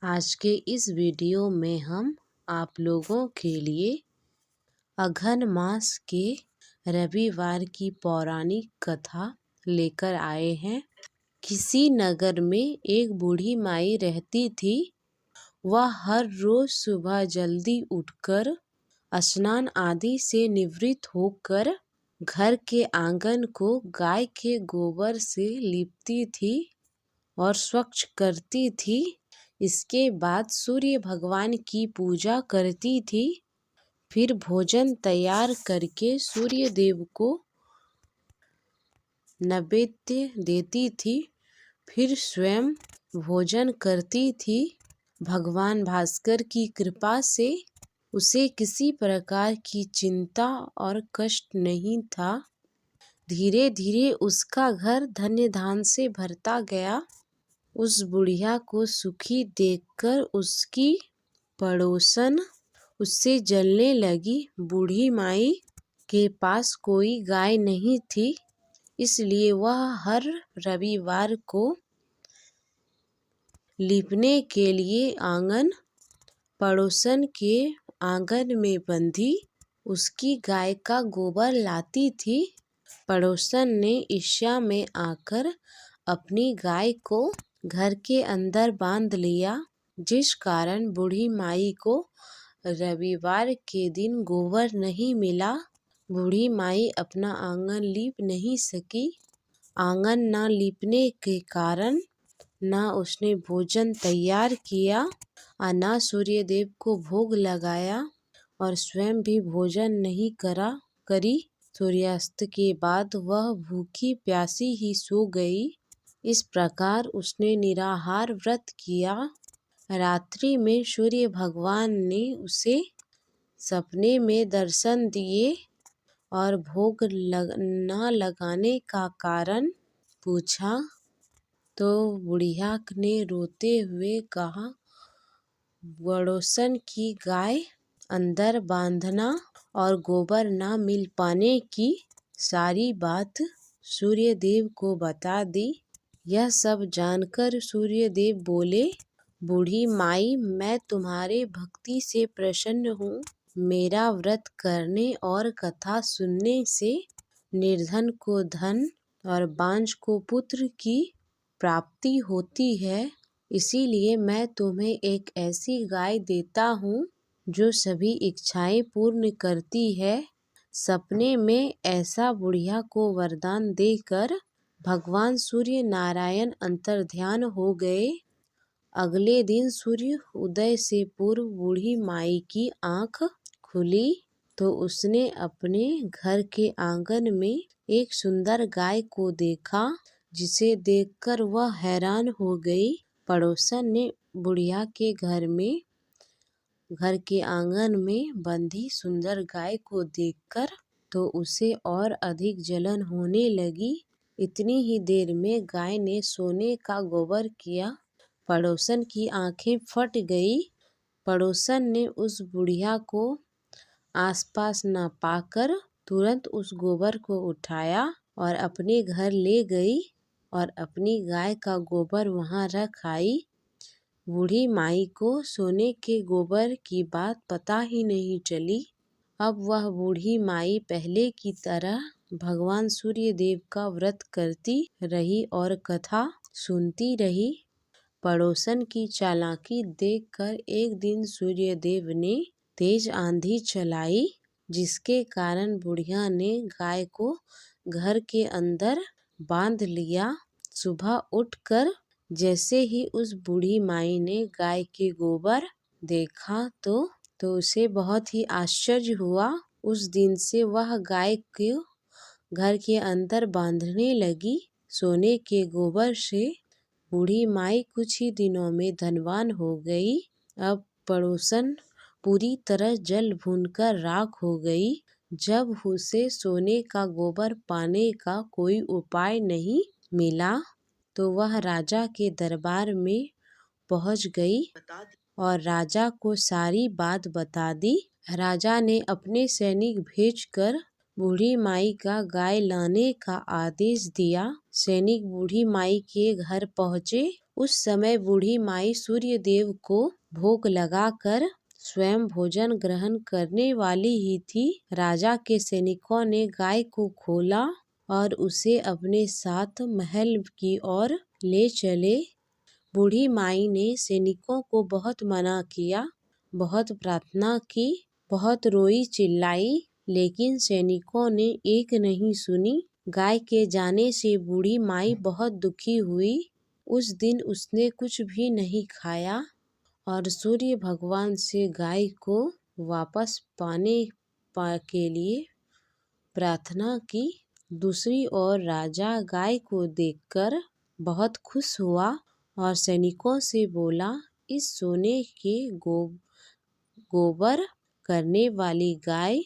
आज के इस वीडियो में हम आप लोगों के लिए अघन मास के रविवार की पौराणिक कथा लेकर आए हैं। किसी नगर में एक बूढ़ी माई रहती थी। वह हर रोज सुबह जल्दी उठकर स्नान आदि से निवृत्त होकर घर के आंगन को गाय के गोबर से लीपती थी और स्वच्छ करती थी। इसके बाद सूर्य भगवान की पूजा करती थी। फिर भोजन तैयार करके सूर्य देव को नैवेद्य देती थी। फिर स्वयं भोजन करती थी। भगवान भास्कर की कृपा से उसे किसी प्रकार की चिंता और कष्ट नहीं था। धीरे धीरे उसका घर धन्य धान से भरता गया। उस बुढ़िया को सुखी देखकर उसकी पड़ोसन उससे जलने लगी। बूढ़ी माई के पास कोई गाय नहीं थी, इसलिए वह हर रविवार को लीपने के लिए आंगन पड़ोसन के आंगन में बंधी उसकी गाय का गोबर लाती थी। पड़ोसन ने ईर्ष्या में आकर अपनी गाय को घर के अंदर बांध लिया, जिस कारण बूढ़ी माई को रविवार के दिन गोबर नहीं मिला। बूढ़ी माई अपना आंगन लीप नहीं सकी। आंगन न लीपने के कारण न उसने भोजन तैयार किया और न सूर्य देव को भोग लगाया और स्वयं भी भोजन नहीं करी। सूर्यास्त के बाद वह भूखी प्यासी ही सो गई। इस प्रकार उसने निराहार व्रत किया। रात्रि में सूर्य भगवान ने उसे सपने में दर्शन दिए और भोग न लगाने का कारण पूछा तो बुढ़िया ने रोते हुए कहा, पड़ोसन की गाय अंदर बांधना और गोबर न मिल पाने की सारी बात सूर्य देव को बता दी। यह सब जानकर सूर्य देव बोले, बूढ़ी माई, मैं तुम्हारे भक्ति से प्रसन्न हूँ। मेरा व्रत करने और कथा सुनने से निर्धन को धन और बांझ को पुत्र की प्राप्ति होती है। इसीलिए मैं तुम्हें एक ऐसी गाय देता हूँ जो सभी इच्छाएं पूर्ण करती है। सपने में ऐसा बुढ़िया को वरदान देकर भगवान सूर्य नारायण अंतर्ध्यान हो गए। अगले दिन सूर्य उदय से पूर्व बूढ़ी माई की आंख खुली तो उसने अपने घर के आंगन में एक सुंदर गाय को देखा, जिसे देखकर वह हैरान हो गई। पड़ोसन ने बुढ़िया के घर के आंगन में बंधी सुंदर गाय को देखकर तो उसे और अधिक जलन होने लगी। इतनी ही देर में गाय ने सोने का गोबर किया। पड़ोसन की आंखें फट गई। पड़ोसन ने उस बुढ़िया को आसपास न पाकर तुरंत उस गोबर को उठाया और अपने घर ले गई और अपनी गाय का गोबर वहां रख आई। बूढ़ी माई को सोने के गोबर की बात पता ही नहीं चली। अब वह बूढ़ी माई पहले की तरह भगवान सूर्य देव का व्रत करती रही और कथा सुनती रही। पड़ोसन की चालाकी देखकर एक दिन सूर्य देव ने तेज आंधी चलाई, जिसके कारण बुढ़िया ने गाय को घर के अंदर बांध लिया। सुबह उठकर जैसे ही उस बूढ़ी माई ने गाय के गोबर देखा तो उसे बहुत ही आश्चर्य हुआ। उस दिन से वह गाय को घर के अंदर बांधने लगी। सोने के गोबर से बूढ़ी माई कुछ ही दिनों में धनवान हो गई। अब पड़ोसन पूरी तरह जल भूनकर राख हो गई। जब उसे सोने का गोबर पाने का कोई उपाय नहीं मिला तो वह राजा के दरबार में पहुंच गई और राजा को सारी बात बता दी। राजा ने अपने सैनिक भेजकर बूढ़ी माई का गाय लाने का आदेश दिया। सैनिक बूढ़ी माई के घर पहुंचे। उस समय बूढ़ी माई सूर्य देव को भोग लगाकर स्वयं भोजन ग्रहण करने वाली ही थी। राजा के सैनिकों ने गाय को खोला और उसे अपने साथ महल की ओर ले चले। बूढ़ी माई ने सैनिकों को बहुत मना किया, बहुत प्रार्थना की, बहुत रोई चिल्लाई, लेकिन सैनिकों ने एक नहीं सुनी। गाय के जाने से बूढ़ी माई बहुत दुखी हुई। उस दिन उसने कुछ भी नहीं खाया और सूर्य भगवान से गाय को वापस पाने के लिए प्रार्थना की। दूसरी ओर राजा गाय को देखकर बहुत खुश हुआ और सैनिकों से बोला, इस सोने के गोबर करने वाली गाय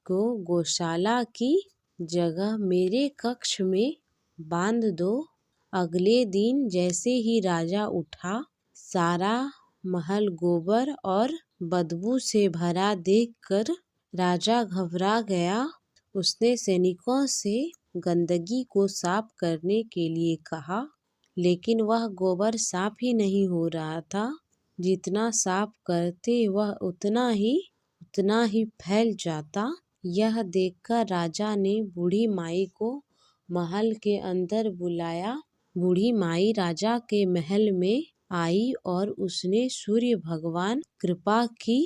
को गौशाला की जगह मेरे कक्ष में बांध दो। अगले दिन जैसे ही राजा उठा, सारा महल गोबर और बदबू से भरा देखकर राजा घबरा गया। उसने सैनिकों से गंदगी को साफ करने के लिए कहा, लेकिन वह गोबर साफ ही नहीं हो रहा था। जितना साफ करते वह उतना ही फैल जाता। यह देखकर राजा ने बूढ़ी माई को महल के अंदर बुलाया। बूढ़ी माई राजा के महल में आई और उसने सूर्य भगवान कृपा की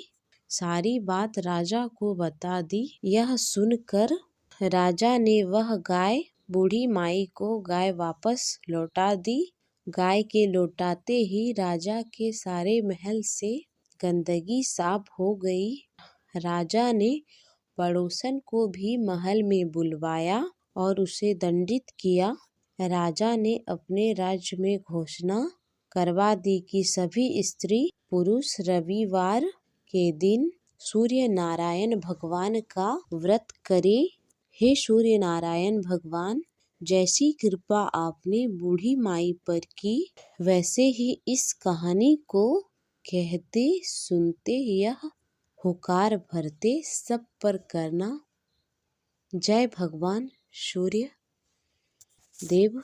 सारी बात राजा को बता दी। यह सुनकर राजा ने वह गाय बूढ़ी माई को गाय वापस लौटा दी। गाय के लौटाते ही राजा के सारे महल से गंदगी साफ हो गई। राजा ने पड़ोसन को भी महल में बुलवाया और उसे दंडित किया। राजा ने अपने राज्य में घोषणा करवा दी कि सभी स्त्री पुरुष रविवार के दिन सूर्य नारायण भगवान का व्रत करें। हे सूर्य नारायण भगवान, जैसी कृपा आपने बूढ़ी माई पर की, वैसे ही इस कहानी को कहते सुनते यह हुकार भरते सब पर करना। जय भगवान सूर्य देव।